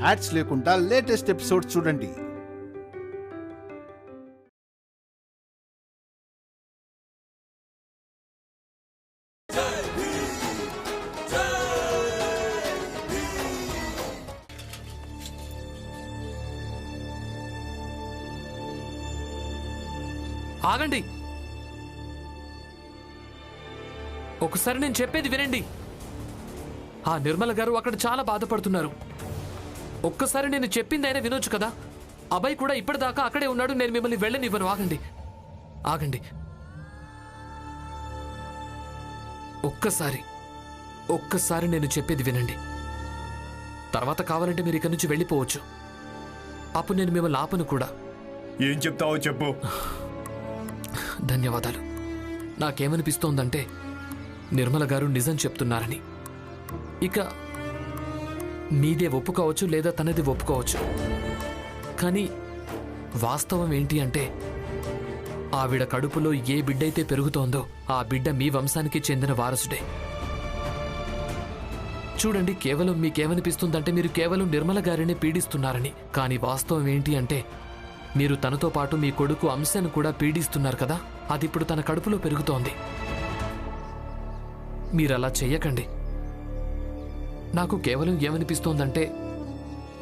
Ads లేకుండా latest episodes చూడండి. ఆగండి, ఒకసారి నేను చెప్పేది వినండి. ఆ నిర్మల గారు అక్కడ చాలా బాధపడుతున్నారు. ఒక్కసారి నేను చెప్పింది అయినా వినొచ్చు కదా. అబ్బాయి కూడా ఇప్పటిదాకా అక్కడే ఉన్నాడు. నేను మిమ్మల్ని వెళ్ళనివ్వను. ఆగండి ఆగండి, ఒక్కసారి నేను చెప్పేది వినండి. తర్వాత కావాలంటే మీరు ఇక్కడి నుంచి వెళ్ళిపోవచ్చు. అప్పుడు నేను మిమ్మల్ని ఆపను కూడా. ఏం చెప్తావో చెప్పు. ధన్యవాదాలు. నాకేమనిపిస్తోందంటే నిర్మల గారు నిజం చెప్తున్నారని. ఇక మీదే ఒప్పుకోవచ్చు లేదా తనది ఒప్పుకోవచ్చు, కానీ వాస్తవం ఏంటి అంటే ఆవిడ కడుపులో ఏ బిడ్డైతే పెరుగుతోందో ఆ బిడ్డ మీ వంశానికి చెందిన వారసుడే. చూడండి, కేవలం మీకేమనిపిస్తుందంటే మీరు కేవలం నిర్మల గారిని పీడిస్తున్నారని, కానీ వాస్తవం ఏంటి అంటే మీరు తనతో పాటు మీ కొడుకు అంశను కూడా పీడిస్తున్నారు కదా. అది ఇప్పుడు తన కడుపులో పెరుగుతోంది. మీరలా చెయ్యకండి. నాకు కేవలం ఏమనిపిస్తోందంటే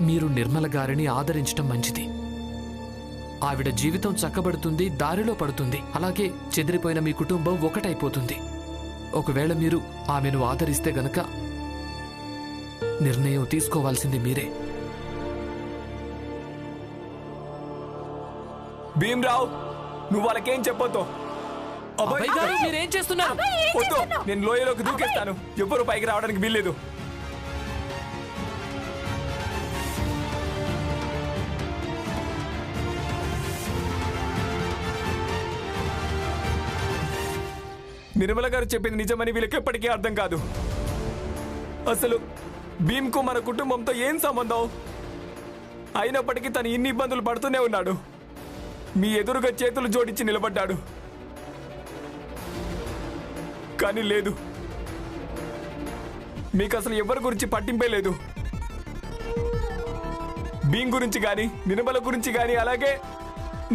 మీరు నిర్మల గారిని ఆదరించడం మంచిది. ఆవిడ జీవితం చక్కబడుతుంది, దారిలో పడుతుంది. అలాగే చెదిరిపోయిన మీ కుటుంబం ఒకటైపోతుంది. ఒకవేళ మీరు ఆమెను ఆదరిస్తే గనక నిర్ణయం తీసుకోవాల్సింది మీరే. భీమ్రావ్, నువ్వు వాళ్ళకేం చెప్పొద్దు. అబ్బాయి గారు, మీరేం చేస్తున్నారు? వద్దు, నేను లోయలోకి దూకేస్తాను. ఎవ్వరు పైకి రావడానికి వీల్లేదు. నిర్మల గారు చెప్పింది నిజమని వీళ్ళకి ఎప్పటికీ అర్థం కాదు. అసలు భీమ్కు మన కుటుంబంతో ఏం సంబంధం? అయినప్పటికీ తను ఇన్ని ఇబ్బందులు పడుతూనే ఉన్నాడు. మీ ఎదురుగా చేతులు జోడించి నిలబడ్డాడు. కానీ లేదు, మీకు అసలు ఎవరి గురించి పట్టింపే లేదు. భీమ్ గురించి కానీ, నిర్మల గురించి కానీ, అలాగే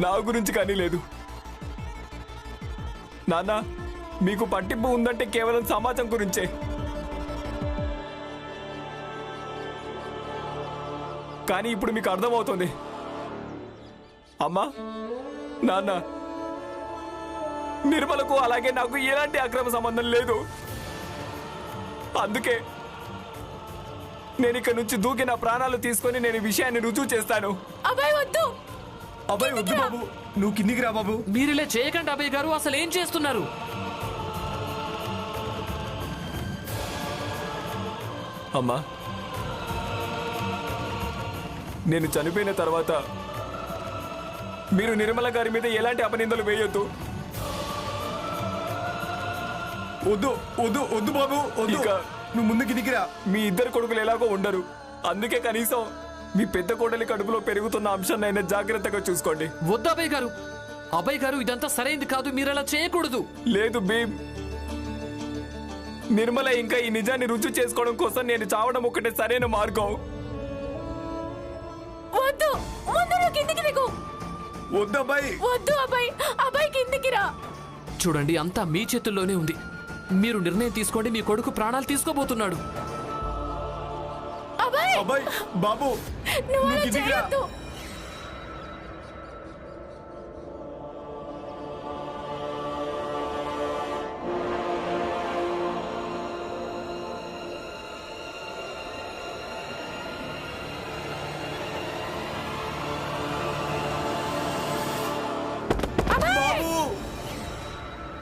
నా గురించి కానీ లేదు. నాన్న, మీకు పట్టింపు ఉందంటే కేవలం సమాజం గురించే. కానీ ఇప్పుడు మీకు అర్థమవుతుంది. అమ్మా, నాన్న, నిర్మలకు అలాగే నాకు ఎలాంటి అక్రమ సంబంధం లేదు. అందుకే నేను ఇక్కడ నుంచి దూకి నా ప్రాణాలు తీసుకొని నేను ఈ విషయాన్ని రుజువు చేస్తాను. అబ్బాయి వద్దు, అబ్బాయి వద్దు బాబు, నువ్వు కిందికి రా బాబు. మీరిలే చేయకండి అబ్బాయి గారు. అసలు ఏం చేస్తున్నారు? అమ్మా, నేను చనిపోయిన తర్వాత మీరు నిర్మల గారి మీద ఎలాంటి అపనిందలు వేయొద్దు. వద్దు వద్దు వద్దు బాబు, వద్దు. నువ్వు ముందు కిందికిరా. మీ ఇద్దరు కొడుకులు ఎలాగో ఉండరు. అందుకే కనీసం మీ పెద్ద కోడలి కడుపులో పెరుగుతున్న అంశాన్ని అయినా జాగ్రత్తగా చూసుకోండి. వద్దు అబ్బాయి గారు. అబ్బాయి గారు, ఇదంతా సరైంది కాదు. మీరు అలా చేయకూడదు. లేదు భీమ్, నిర్మల ఇంకా ఈ నిజాన్ని రుజువు చేసుకోవడం కోసం నేను చావడం ఒకటే సరైన మార్గం. వద్దు, ముందు నువ్వు కిందికి దిగు. వద్దు అబ్బాయి, వద్దు అబ్బాయి, అబ్బాయి కిందికి రా. చూడండి, అంతా మీ చేతుల్లోనే ఉంది. మీరు నిర్ణయం తీసుకోండి. మీ కొడుకు ప్రాణాలు తీసుకోబోతున్నాడు. అబ్బాయి, అబ్బాయి, బాబు, నువ్వు నువ్వు అలా కిందికి రా. చేయొద్దు.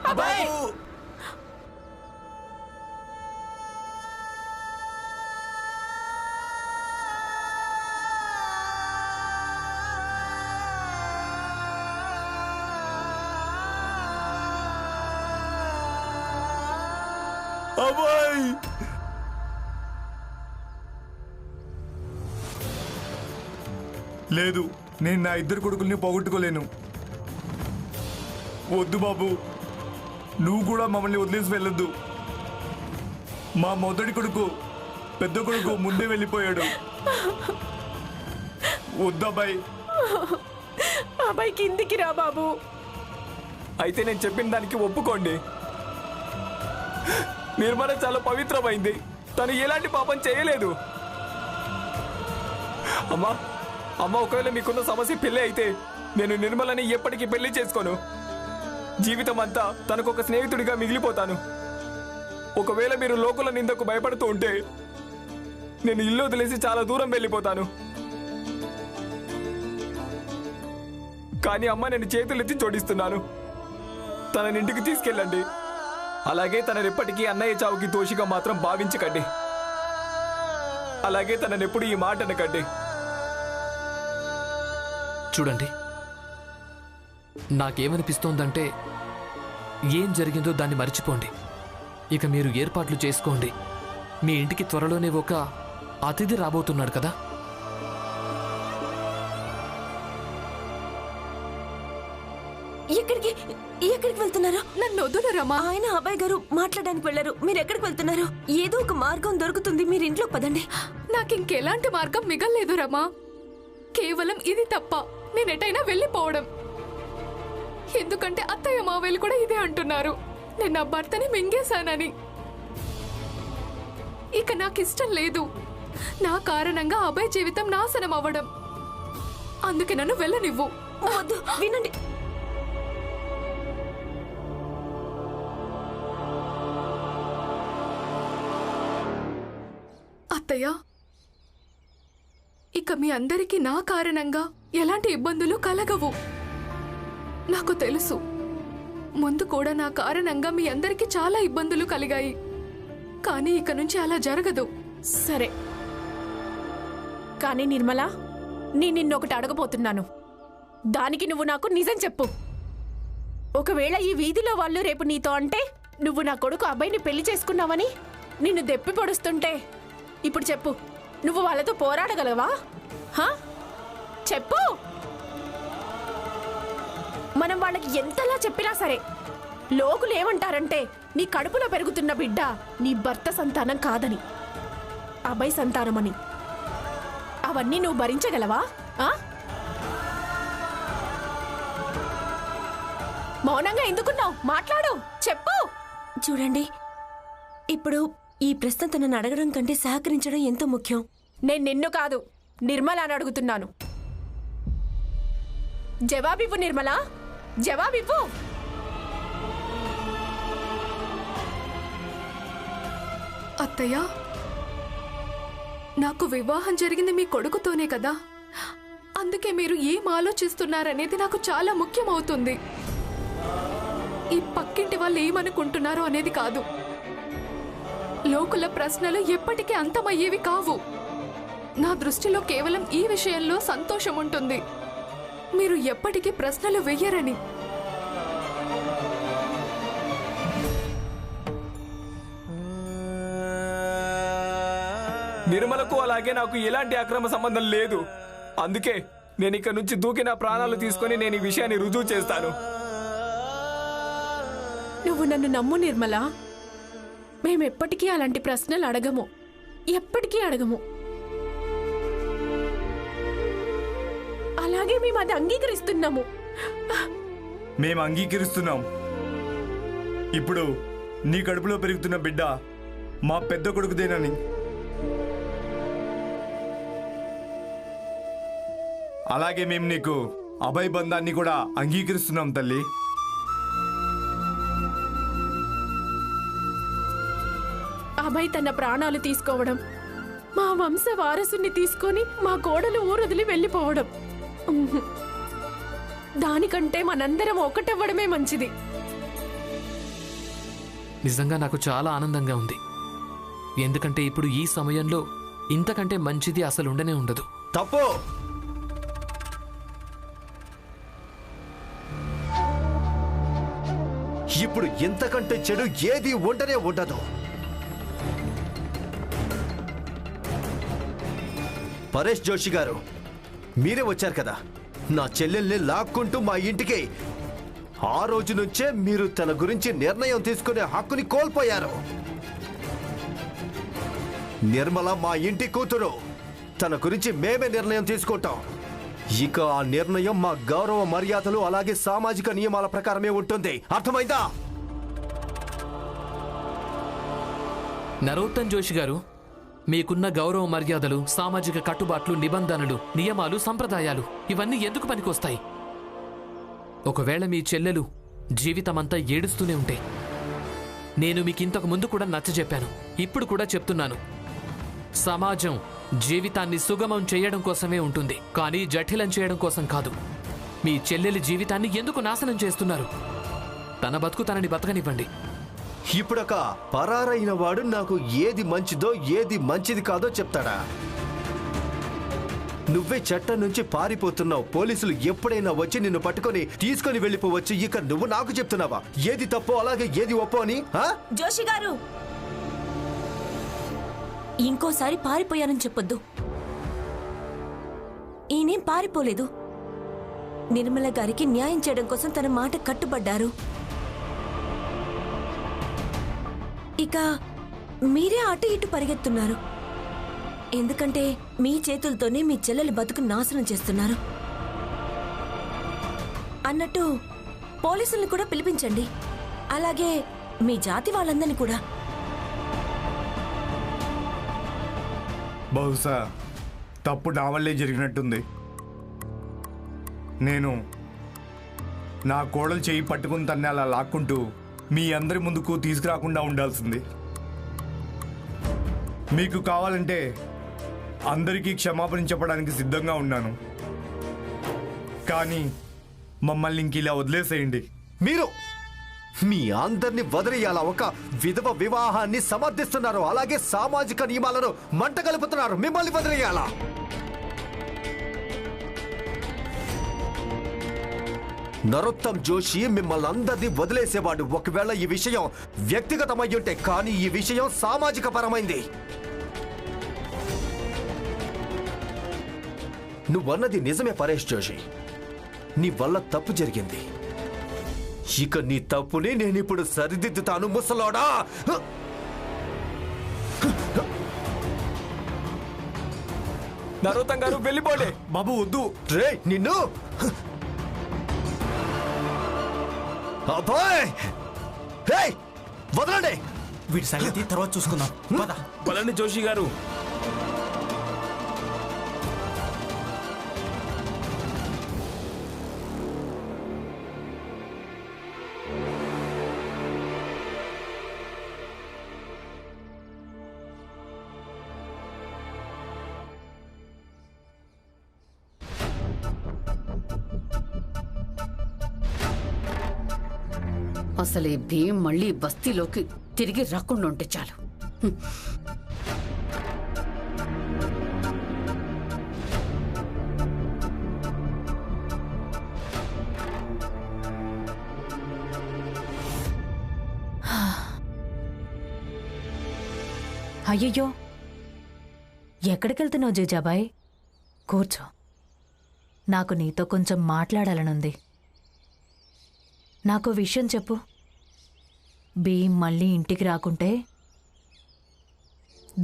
అబ్బాయి, అబ్బాయి, లేదు, నేను నా ఇద్దరు కొడుకుల్ని పోగొట్టుకోలేను. వద్దు బాబు, నువ్వు కూడా మమ్మల్ని వదిలేసి వెళ్ళొద్దు. మా మొదటి కొడుకు, పెద్ద కొడుకు ముందే వెళ్ళిపోయాడు. వద్దబ్బాయి. అబ్బాయి కిందికి రా బాబు. అయితే నేను చెప్పిన దానికి ఒప్పుకోండి. నిర్మల చాలా పవిత్రమైంది. తను ఎలాంటి పాపం చేయలేదు. అమ్మా అమ్మ, ఒకవేళ మీకున్న సమస్య పెళ్ళి అయితే నేను నిర్మలని ఎప్పటికీ పెళ్లి చేసుకోను. జీవితం అంతా తనకు ఒక స్నేహితుడిగా మిగిలిపోతాను. ఒకవేళ మీరు లోకుల నిందకు భయపడుతూ ఉంటే నేను ఇల్లు వదిలేసి చాలా దూరం వెళ్ళిపోతాను. కానీ అమ్మ, నేను చేతులెత్తి జోడిస్తున్నాను, తనని ఇంటికి తీసుకెళ్ళండి. అలాగే తననెప్పటికీ అన్నయ్య చావుకి దోషిగా మాత్రం భావించకండి. అలాగే తననెప్పుడు ఈ మాట అనకండి. చూడండి, నాకేమనిపిస్తోందంటే ఏం జరిగిందో దాన్ని మర్చిపోండి. ఇక మీరు ఏర్పాట్లు చేసుకోండి. మీ ఇంటికి త్వరలోనే ఒక అతిథి రాబోతున్నాడు కదా. ఎక్కడికి వెళ్తున్నారు? నన్ను వదులు రమా. ఆయన అబ్బాయి గారు మాట్లాడడానికి వెళ్ళారు. మీరు ఎక్కడికి వెళ్తున్నారు? ఏదో ఒక మార్గం దొరుకుతుంది, మీరు ఇంట్లో పదండి. నాకింకెలాంటి మార్గం మిగల్లేదు రమా. కేవలం ఇది తప్ప నేనెటైనా వెళ్ళిపోవడం. ఎందుకంటే అత్తయ్య మావయ్యలు కూడా ఇదే అంటున్నారు, నేను నా భర్తని మింగేశానని. ఇక నాకిష్టం లేదు నా కారణంగా అబ్బాయి జీవితం నాశనం అవ్వడం. అందుకే నన్ను వెళ్ళనివ్వు. వద్దు, వినండి. అత్తయ్య, ఇక మీ అందరికీ నా కారణంగా ఎలాంటి ఇబ్బందులు కలగవు. నాకు తెలుసు, ముందు కూడా నా కారణంగా మీ అందరికీ చాలా ఇబ్బందులు కలిగాయి. కానీ ఇక నుంచి అలా జరగదు. సరే, కానీ నిర్మల, నేను నిన్నొకటి అడగబోతున్నాను. దానికి నువ్వు నాకు నిజం చెప్పు. ఒకవేళ ఈ వీధిలో వాళ్ళు రేపు నీతో అంటే నువ్వు నా కొడుకు అబ్బాయిని పెళ్లి చేసుకున్నావని నిన్ను దెప్పి పొడుస్తుంటే ఇప్పుడు చెప్పు, నువ్వు వాళ్ళతో పోరాడగలవా? చెప్పు. మనం వాళ్ళకి ఎంతలా చెప్పినా సరే లోకులు ఏమంటారంటే నీ కడుపులో పెరుగుతున్న బిడ్డ నీ భర్త సంతానం కాదని, అబ్బాయి సంతానమని. అవన్నీ నువ్వు భరించగలవా? మౌనంగా ఎందుకున్నావు? మాట్లాడు, చెప్పు. చూడండి, ఇప్పుడు ఈ ప్రశ్న తనని అడగడం కంటే సహకరించడం ఎంతో ముఖ్యం. నేను నిన్ను కాదు, నిర్మల అని అడుగుతున్నాను. జవాబివ్వు నిర్మల, జవాబివ్వు. అత్తయ్య, నాకు వివాహం జరిగింది మీ కొడుకుతోనే కదా. అందుకే మీరు ఏం ఆలోచిస్తున్నారనేది నాకు చాలా ముఖ్యమవుతుంది. ఈ పక్కింటి వాళ్ళు ఏమనుకుంటున్నారో అనేది కాదు. లోకుల ప్రశ్నలు ఎప్పటికీ అంతమయ్యేవి కావు. నా దృష్టిలో కేవలం ఈ విషయంలో సంతోషం ఉంటుంది, మీరు ఎప్పటికీ ప్రశ్నలు వెయ్యరని. నిర్మలకు అలాగే నాకు ఎలాంటి అక్రమ సంబంధం లేదు. అందుకే నేను ఇక్కడ నుంచి దూకి నా ప్రాణాలు తీసుకొని నేను ఈ విషయాన్ని రుజువు చేస్తాను. నువ్వు నన్ను నమ్ము నిర్మల. మేమెప్పటికీ అలాంటి ప్రశ్నలు అడగము, ఎప్పటికీ అడగము. అలాగే మేము అది అంగీకరిస్తున్నాము. మేము అంగీకరిస్తున్నాం. ఇప్పుడు నీ కడుపులో పెరుగుతున్న బిడ్డ మా పెద్ద కొడుకుదేనని. అలాగే మేము నీకు అభయ బంధాన్ని కూడా అంగీకరిస్తున్నాం తల్లి. అభయ్ తన ప్రాణాలు తీసుకోవడం, మా వంశ వారసుని తీసుకొని మా కోడలు ఊరొదిలి వెళ్ళిపోవడం, దానికంటే మనందరం ఒకటవ్వడమే మంచిది. నిజంగా నాకు చాలా ఆనందంగా ఉంది. ఎందుకంటే ఇప్పుడు ఈ సమయంలో ఇంతకంటే మంచిది అసలు ఉండనే ఉండదు. తప్పు. ఇప్పుడు ఇంతకంటే చెడు ఏది ఉండనే ఉండదు. పరేష్ జోషి గారు, మీరే వచ్చారు కదా నా చెల్లెల్ని లాక్కుంటూ మా ఇంటికి. ఆ రోజు నుంచే మీరు తన గురించి నిర్ణయం తీసుకునే హక్కుని కోల్పోయారు. నిర్మల మా ఇంటి కూతురు. తన గురించి మేమే నిర్ణయం తీసుకుంటాం. ఇక ఆ నిర్ణయం మా గౌరవ మర్యాదలు అలాగే సామాజిక నియమాల ప్రకారమే ఉంటుంది. అర్థమైందా? నరోత్తమ్ జోషి గారు, మీకున్న గౌరవ మర్యాదలు, సామాజిక కట్టుబాట్లు, నిబంధనలు, నియమాలు, సంప్రదాయాలు ఇవన్నీ ఎందుకు పనికొస్తాయి? ఒకవేళ మీ చెల్లెలు జీవితమంతా ఏడుస్తూనే ఉంటే, నేను మీకింతకు ముందు కూడా నచ్చజెప్పాను, ఇప్పుడు కూడా చెప్తున్నాను, సమాజం జీవితాన్ని సుగమం చేయడం కోసమే ఉంటుంది, కానీ జటిలం చేయడం కోసం కాదు. మీ చెల్లెలి జీవితాన్ని ఎందుకు నాశనం చేస్తున్నారు? తన బతుకు తనని బతకనివ్వండి. ఇప్పుడొక పరారైన వాడు నాకు ఏది మంచిదో ఏది మంచిది కాదో చెప్తాడా? నువ్వే చట్టం నుంచి పారిపోతున్నావు. పోలీసులు ఎప్పుడైనా వచ్చి నిన్ను పట్టుకొని తీసుకొని వెళ్ళిపోవచ్చు. ఇక నువ్వు నాకు చెప్తున్నావా ఏది తప్పో అలాగే ఏది ఒప్పో అని? జోషి గారు, ఇంకోసారి పారిపోయానని చెప్పొద్దు. ఈయనేం పారిపోలేదు. నిర్మల గారికి న్యాయం చేయడం కోసం తన మాట కట్టుబడ్డారు. ఇక మీరే అటు ఇటు పరిగెత్తున్నారు. ఎందుకంటే మీ చేతులతోనే మీ చెల్లెలి బతుకు నాశనం చేస్తున్నారు. అన్నట్టు పోలీసుల్ని కూడా పిలిపించండి, అలాగే మీ జాతి వాళ్ళందరినీ కూడా. బహుశా తప్పు నా వల్లే జరిగినట్టుంది. నేను నా కోడలు చేయి పట్టుకుని తన్ని అలా లాక్కుంటూ మీ అందరి ముందుకు తీసుకురాకుండా ఉండాల్సింది. మీకు కావాలంటే అందరికీ క్షమాపణ చెప్పడానికి సిద్ధంగా ఉన్నాను, కానీ మమ్మల్ని ఇంక ఇలా వదిలేసేయండి. మీరు మీ అందరిని వదిలేయాలా? ఒక విధవ వివాహాన్ని సమర్థిస్తున్నారు, అలాగే సామాజిక నియమాలను మంట కలుపుతున్నారు. మిమ్మల్ని వదిలేయాలా? నరోత్తమ్ జోషి మిమ్మల్ని అందరినీ వదిలేసేవాడు ఒకవేళ ఈ విషయం వ్యక్తిగతమై ఉంటే, కానీ ఈ విషయం సామాజిక పరమైంది. నువ్వన్నది నిజమే పరేష్ జోషి. నీ వల్ల తప్పు జరిగింది. ఇక నీ తప్పుని నేనిప్పుడు సరిదిద్దుతాను ముసలోడా. నరోత్తమ్ గారు వెళ్ళిపోండి. బాబు వద్దు. రే నిన్ను అబ్బాయ్, హే వదలండి. వీటి సంగతి తర్వాత చూసుకుందాం. పద. పదండి జోషి గారు. అసలు ఈ భీం మళ్ళీ బస్తీలోకి తిరిగి రాకుండా ఉంటే చాలు. అయ్యయ్యో, ఎక్కడికెళ్తున్నావు జీజాబాయ్? కూర్చో, నాకు నీతో కొంచెం మాట్లాడాలనుంది. నాకు విషయం చెప్పు. భీం మళ్ళీ ఇంటికి రాకుంటే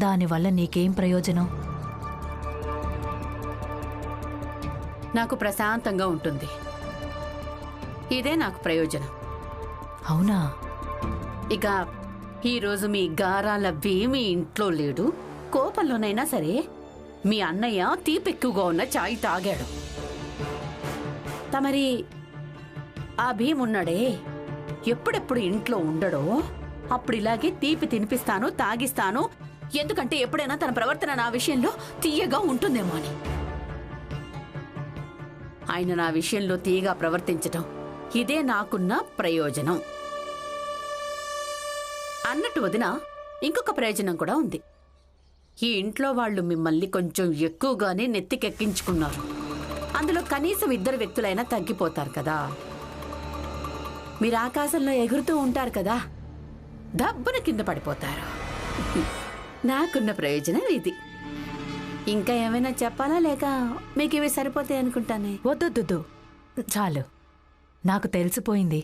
దానివల్ల నీకేం ప్రయోజనం? నాకు ప్రశాంతంగా ఉంటుంది. ఇదే నాకు ప్రయోజనం. అవునా? ఇక ఈరోజు మీ గారాల భీమి ఇంట్లో లేడు. కోపంలోనైనా సరే మీ అన్నయ్య తీపెక్కువగా ఉన్న చాయ్ తాగాడు. తమరి ఆ భీమ్ ఉన్నాడే, ఎప్పుడెప్పుడు ఇంట్లో ఉండడో అప్పుడు ఇలాగే తీపి తినిపిస్తాను, తాగిస్తాను. ఎందుకంటే ఎప్పుడైనా తన ప్రవర్తన నా విషయంలో తీయగా ఉంటుందేమో అని. ఆయన నా విషయంలో తీయగా ప్రవర్తించటం ఇదే నాకున్న ప్రయోజనం. అన్నట్టు వదిన, ఇంకొక ప్రయోజనం కూడా ఉంది. ఈ ఇంట్లో వాళ్ళు మిమ్మల్ని కొంచెం ఎక్కువగానే నెత్తికెక్కించుకున్నారు. అందులో కనీసం 2 వ్యక్తులైనా తగ్గిపోతారు కదా. మీరు ఆకాశంలో ఎగురుతూ ఉంటారు కదా, దబ్బున కింద పడిపోతారు. నాకున్న ప్రయోజనం ఇది. ఇంకా ఏమైనా చెప్పాలా, లేక మీకు ఇవి సరిపోతాయి అనుకుంటానే? వద్దొద్దు, చాలు. నాకు తెలిసిపోయింది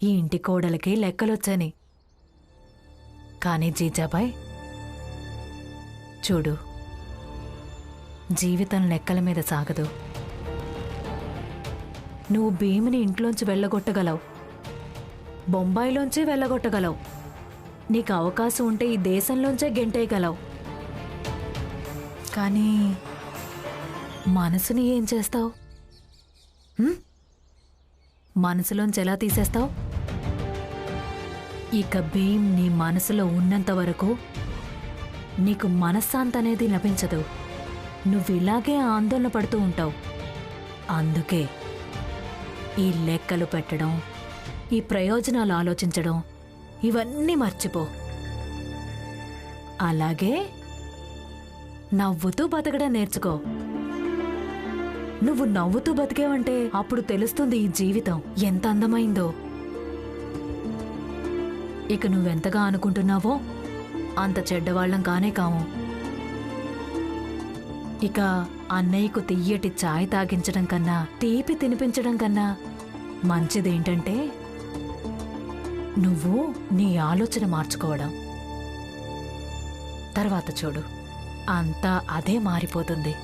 ఈ ఇంటి కోడలకి లెక్కలొచ్చని. కానీ జీజాబాయ్ చూడు, జీవితం లెక్కల మీద సాగదు, నువ్వు భీమిని ఇంట్లోంచి వెళ్ళగొట్టగలవు, బొంబాయిలోంచి వెళ్ళగొట్టగలవు, నీకు అవకాశం ఉంటే ఈ దేశంలోంచే గెంటేయగలవు. కానీ మనసుని ఏం చేస్తావు? మనసులోంచి ఎలా తీసేస్తావు? ఇక భీమ్ నీ మనసులో ఉన్నంత వరకు నీకు మనశ్శాంతి అనేది లభించదు. నువ్విలాగే ఆందోళన పడుతూ ఉంటావు. అందుకే ఈ లెక్కలు పెట్టడం, ఈ ప్రయోజనాలు ఆలోచించడం ఇవన్నీ మర్చిపో. అలాగే నవ్వుతూ బతకడం నేర్చుకో. నువ్వు నవ్వుతూ బతికేవంటే అప్పుడు తెలుస్తుంది ఈ జీవితం ఎంత అందమైందో. ఇక నువ్వెంతగా అనుకుంటున్నావో అంత చెడ్డవాళ్లం కానే కాము. ఇక అన్నయ్యకు తియ్యటి ఛాయ్ తాగించడం కన్నా, తీపి తినిపించడం కన్నా మంచిదేంటంటే నువ్వు నీ ఆలోచన మార్చుకోవడం. తర్వాత చూడు, అంతా అదే మారిపోతుంది.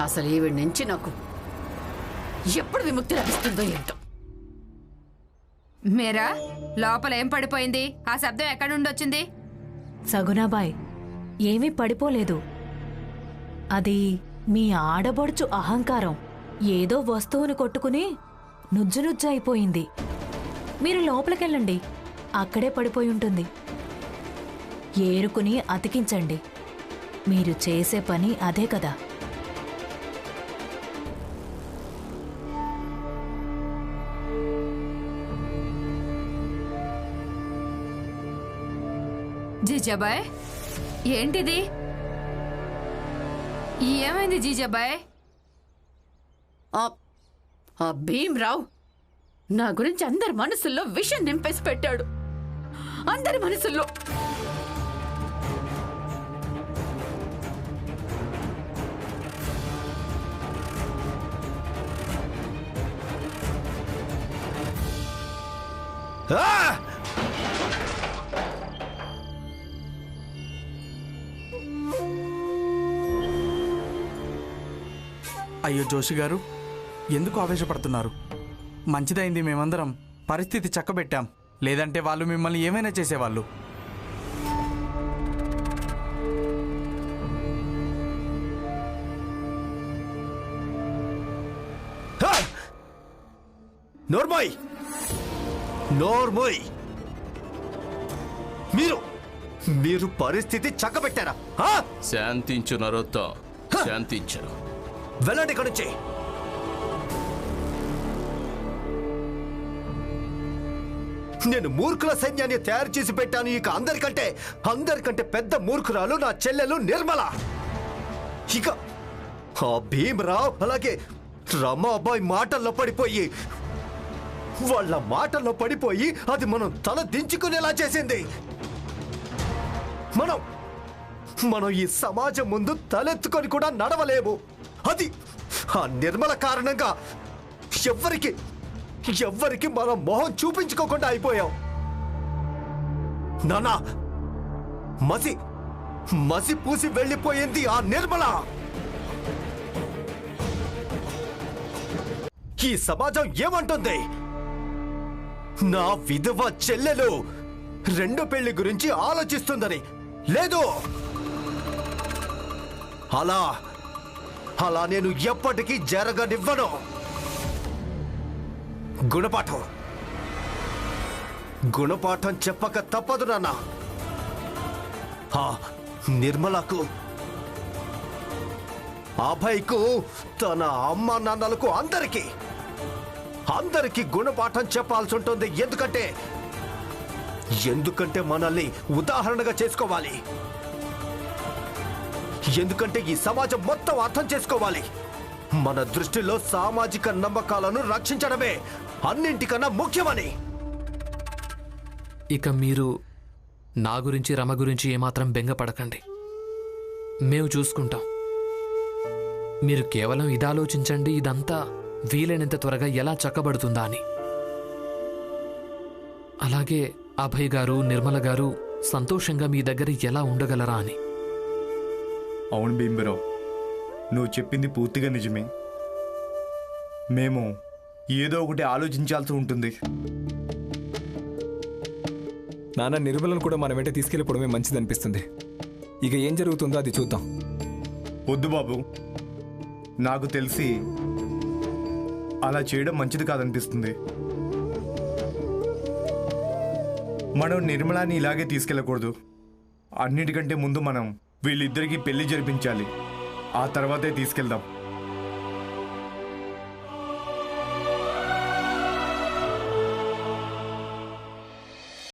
అసలు ఈవిడ నుంచి నాకు ఎప్పుడు విముక్తి లభిస్తుందో ఏంటో. మీరా, లోపల ఏం పడిపోయింది? ఆ శబ్దం ఎక్కడి నుండి వచ్చింది? సగునాబాయ్, ఏమీ పడిపోలేదు. అది మీ ఆడబడుచు అహంకారం. ఏదో వస్తువును కొట్టుకుని నుజ్జు అయిపోయింది. మీరు లోపలికెళ్ళండి, అక్కడే పడిపోయి ఉంటుంది. ఏరుకుని అతికించండి. మీరు చేసే పని అదే కదా. జీజాబాయ్, ఏంటిది? ఏమైంది జీజాబాయ్? ఆ భీమ్రావ్ నా గురించి అందరి మనసుల్లో విషం నింపేసి పెట్టాడు. అందరి మనసుల్లో. అయ్యో జోషి గారు, ఎందుకు ఆవేశపడుతున్నారు? మంచిదైంది మేమందరం పరిస్థితి చక్కబెట్టాం, లేదంటే వాళ్ళు మిమ్మల్ని ఏమైనా చేసేవాళ్ళు. నోర్మోయ్, నోర్మోయ్, మీరు పరిస్థితి చక్కబెట్టారా? శాంతించు నరోత్తం, శాంతించు. వెళ్ళండి ఇక్కడి నుంచి. నేను మూర్ఖుల సైన్యాన్ని తయారు చేసి పెట్టాను. ఇక అందరికంటే పెద్ద మూర్ఖురాలు నా చెల్లెలు నిర్మల. ఇక ఆ భీమరావు అలాగే రమాబాయ్ మాటల్లో పడిపోయి అది మనం తల దించుకునేలా చేసింది. మనం ఈ సమాజం ముందు తలెత్తుకొని కూడా నడవలేము. అది ఆ నిర్మల కారణంగా ఎవ్వరికి మన మొహం చూపించుకోకుండా అయిపోయాం. నానా, మసి పూసి వెళ్ళిపోయింది ఆ నిర్మల. ఈ సమాజం ఏమంటుంది? నా విధవ చెల్లెలు రెండో పెళ్లి గురించి ఆలోచిస్తుందని. లేదు, అలా నేను ఎప్పటికీ జరగనివ్వను. గుణపాఠం చెప్పక తప్పదు నాన్న. నిర్మలకు, అభయ్కు, తన అమ్మ నాన్నలకు అందరికీ గుణపాఠం చెప్పాల్సి ఉంటుంది. ఎందుకంటే మనల్ని ఉదాహరణగా చేసుకోవాలి. ఎందుకంటే ఈ సమాజం మొత్తం అర్థం చేసుకోవాలి. మన దృష్టిలో సామాజిక నమ్మకాలను రక్షించడమే అన్నింటికన్నా ముఖ్యమని. ఇక మీరు నా గురించి, రమ గురించి ఏమాత్రం బెంగపడకండి. మేము చూసుకుంటాం. మీరు కేవలం ఇది ఆలోచించండి, ఇదంతా వీలైనంత త్వరగా ఎలా చక్కబడుతుందా అని. అలాగే అభయ్ గారు, నిర్మల గారు సంతోషంగా మీ దగ్గర ఎలా ఉండగలరా అని. అవును భీమరావు, నువ్వు చెప్పింది పూర్తిగా నిజమే. మేము ఏదో ఒకటి ఆలోచించాల్సి ఉంటుంది. నాన్న, నిర్మలను కూడా మన వెంట తీసుకెళ్ళిపోవడమే మంచిది అనిపిస్తుంది. ఇక ఏం జరుగుతుందో అది చూద్దాం. వద్దు బాబు, నాకు తెలిసి అలా చేయడం మంచిది కాదనిపిస్తుంది. మనం నిర్మలాని ఇలాగే తీసుకెళ్ళకూడదు. అన్నిటికంటే ముందు మనం వీళ్ళిద్దరికీ పెళ్లి జరిపించాలి. ఆ తర్వాతే తీసుకెళ్దాం.